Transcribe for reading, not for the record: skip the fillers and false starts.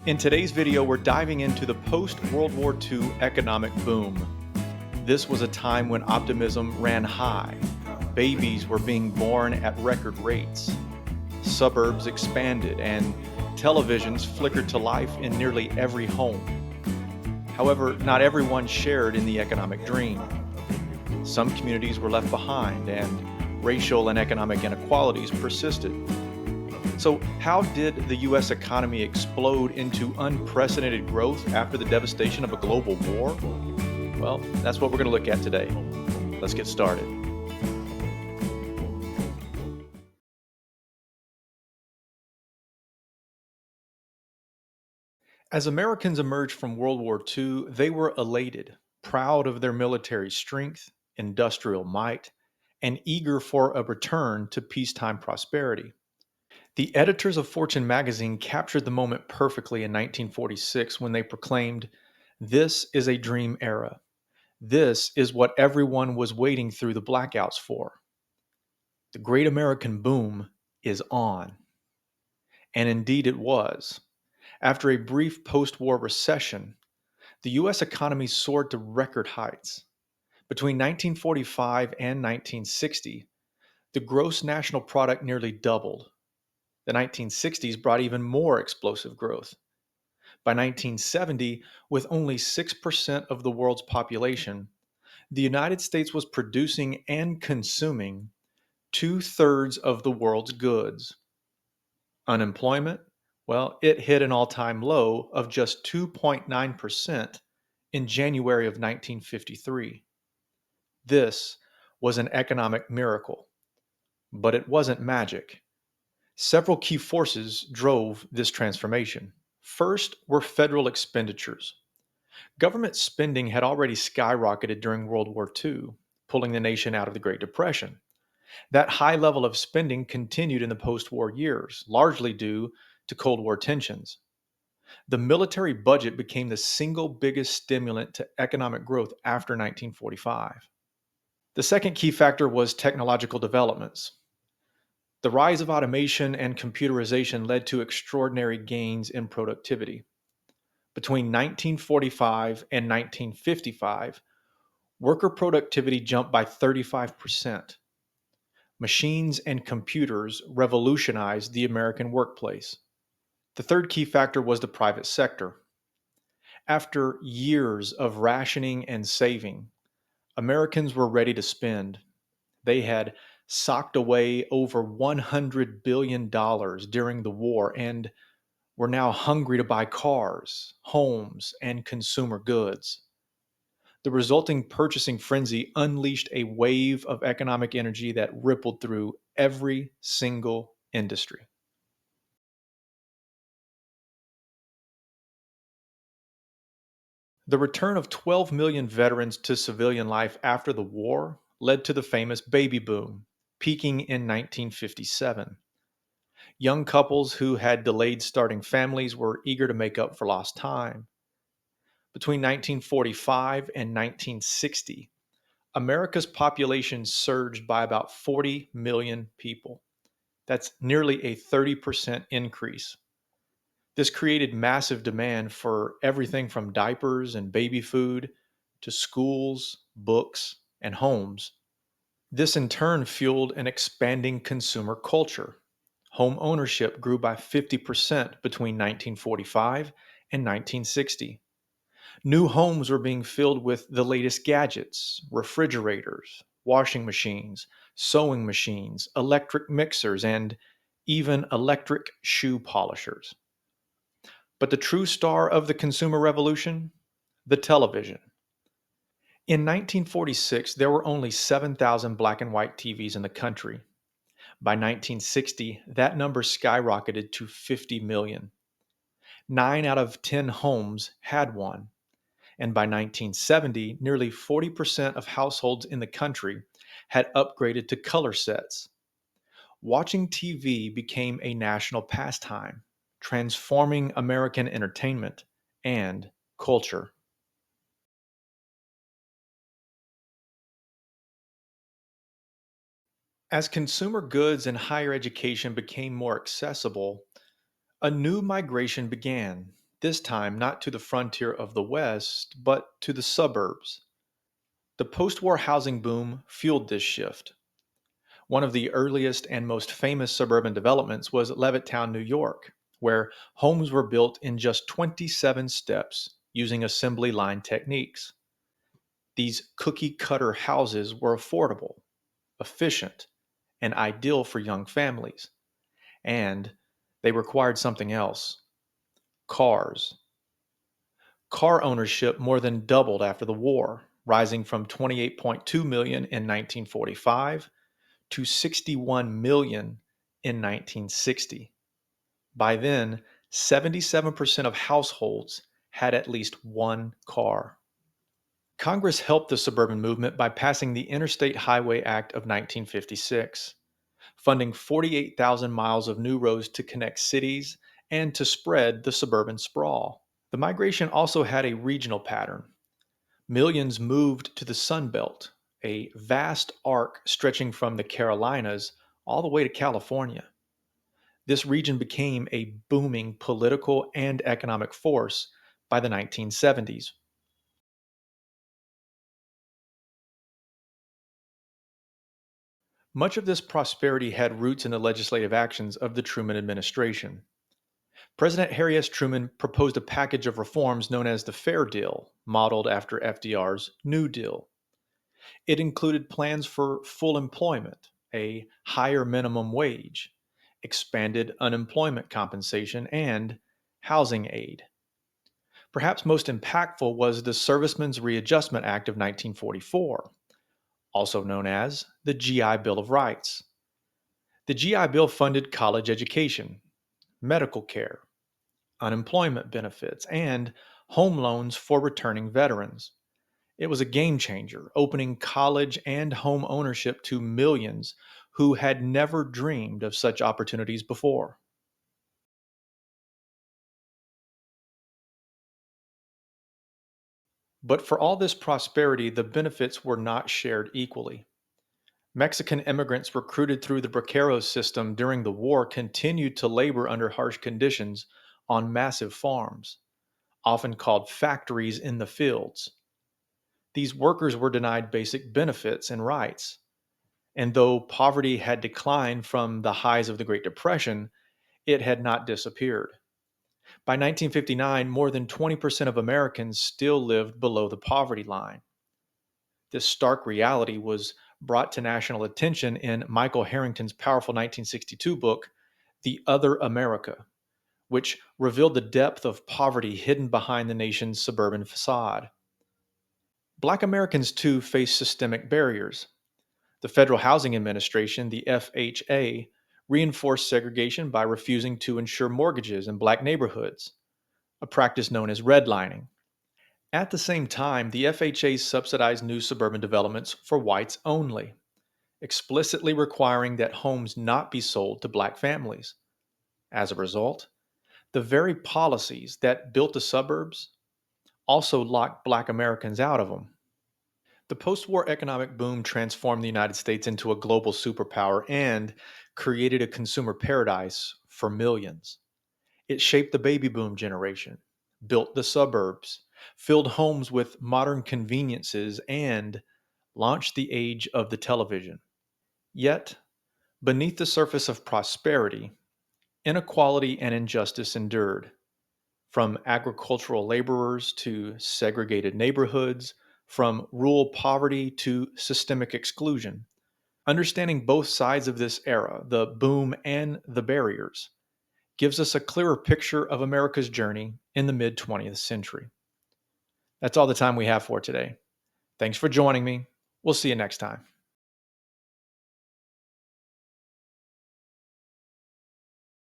In today's video, we're diving into the post-World War II economic boom. This was a time when optimism ran high. Babies were being born at record rates. Suburbs expanded and televisions flickered to life in nearly every home. However, not everyone shared in the economic dream. Some communities were left behind and racial and economic inequalities persisted. So, how did the US economy explode into unprecedented growth after the devastation of a global war? Well, that's what we're going to look at today. Let's get started. As Americans emerged from World War II, they were elated, proud of their military strength, industrial might, and eager for a return to peacetime prosperity. The editors of Fortune magazine captured the moment perfectly in 1946 when they proclaimed, "This is a dream era. This is what everyone was waiting through the blackouts for. The Great American Boom is on." And indeed it was. After a brief post-war recession, the US economy soared to record heights. Between 1945 and 1960, the gross national product nearly doubled. The 1960s brought even more explosive growth. By 1970, with only 6% of the world's population, the United States was producing and consuming two-thirds of the world's goods. Unemployment, well, it hit an all-time low of just 2.9% in January of 1953. This was an economic miracle, but it wasn't magic. Several key forces drove this transformation. First were federal expenditures. Government spending had already skyrocketed during World War II, pulling the nation out of the Great Depression. That high level of spending continued in the post war years, largely due to Cold War tensions. The military budget became the single biggest stimulant to economic growth after 1945. The second key factor was technological developments. The rise of automation and computerization led to extraordinary gains in productivity. Between 1945 and 1955, worker productivity jumped by 35%. Machines and computers revolutionized the American workplace. The third key factor was the private sector. After years of rationing and saving, Americans were ready to spend. They had socked away over $100 billion during the war and were now hungry to buy cars, homes, and consumer goods. The resulting purchasing frenzy unleashed a wave of economic energy that rippled through every single industry. The return of 12 million veterans to civilian life after the war led to the famous baby boom, peaking in 1957. Young couples who had delayed starting families were eager to make up for lost time. Between 1945 and 1960, America's population surged by about 40 million people. That's nearly a 30% increase. This created massive demand for everything from diapers and baby food to schools, books, and homes. This in turn fueled an expanding consumer culture. Home ownership grew by 50% between 1945 and 1960. New homes were being filled with the latest gadgets, refrigerators, washing machines, sewing machines, electric mixers, and even electric shoe polishers. But the true star of the consumer revolution? The television. In 1946, there were only 7,000 black and white TVs in the country. By 1960, that number skyrocketed to 50 million. 9 out of 10 homes had one. And by 1970, nearly 40% of households in the country had upgraded to color sets. Watching TV became a national pastime, transforming American entertainment and culture. As consumer goods and higher education became more accessible, a new migration began. this time not to the frontier of the West, but to the suburbs. The post war housing boom fueled this shift. One of the earliest and most famous suburban developments was Levittown, New York, where homes were built in just 27 steps using assembly line techniques. These cookie cutter houses were affordable, efficient, and ideal for young families. And they required something else: cars. Car ownership more than doubled after the war, rising from 28.2 million in 1945 to 61 million in 1960. By then, 77% of households had at least one car. Congress helped the suburban movement by passing the Interstate Highway Act of 1956, funding 48,000 miles of new roads to connect cities and to spread the suburban sprawl. The migration also had a regional pattern. Millions moved to the Sun Belt, a vast arc stretching from the Carolinas all the way to California. This region became a booming political and economic force by the 1970s. Much of this prosperity had roots in the legislative actions of the Truman administration. President Harry S. Truman proposed a package of reforms known as the Fair Deal, modeled after FDR's New Deal. It included plans for full employment, a higher minimum wage, expanded unemployment compensation, and housing aid. Perhaps most impactful was the Servicemen's Readjustment Act of 1944, also known as the GI Bill of Rights. The GI Bill funded college education, medical care, unemployment benefits, and home loans for returning veterans. It was a game changer, opening college and home ownership to millions who had never dreamed of such opportunities before. But for all this prosperity, the benefits were not shared equally. Mexican immigrants recruited through the Braqueros system during the war continued to labor under harsh conditions on massive farms, often called factories in the fields. These workers were denied basic benefits and rights. And though poverty had declined from the highs of the Great Depression, it had not disappeared. By 1959, more than 20% of Americans still lived below the poverty line. This stark reality was brought to national attention in Michael Harrington's powerful 1962 book, The Other America, which revealed the depth of poverty hidden behind the nation's suburban facade. Black Americans, too, face systemic barriers. The Federal Housing Administration, the FHA, reinforced segregation by refusing to insure mortgages in black neighborhoods, a practice known as redlining. At the same time, the FHA subsidized new suburban developments for whites only, explicitly requiring that homes not be sold to black families. As a result, the very policies that built the suburbs also locked black Americans out of them. The post war economic boom transformed the United States into a global superpower and created a consumer paradise for millions. It shaped the baby boom generation, built the suburbs, filled homes with modern conveniences, and launched the age of the television. Yet, beneath the surface of prosperity, inequality and injustice endured. From agricultural laborers to segregated neighborhoods, from rural poverty to systemic exclusion. Understanding both sides of this era, the boom and the barriers, gives us a clearer picture of America's journey in the mid 20th century. That's all the time we have for today. Thanks for joining me. We'll see you next time.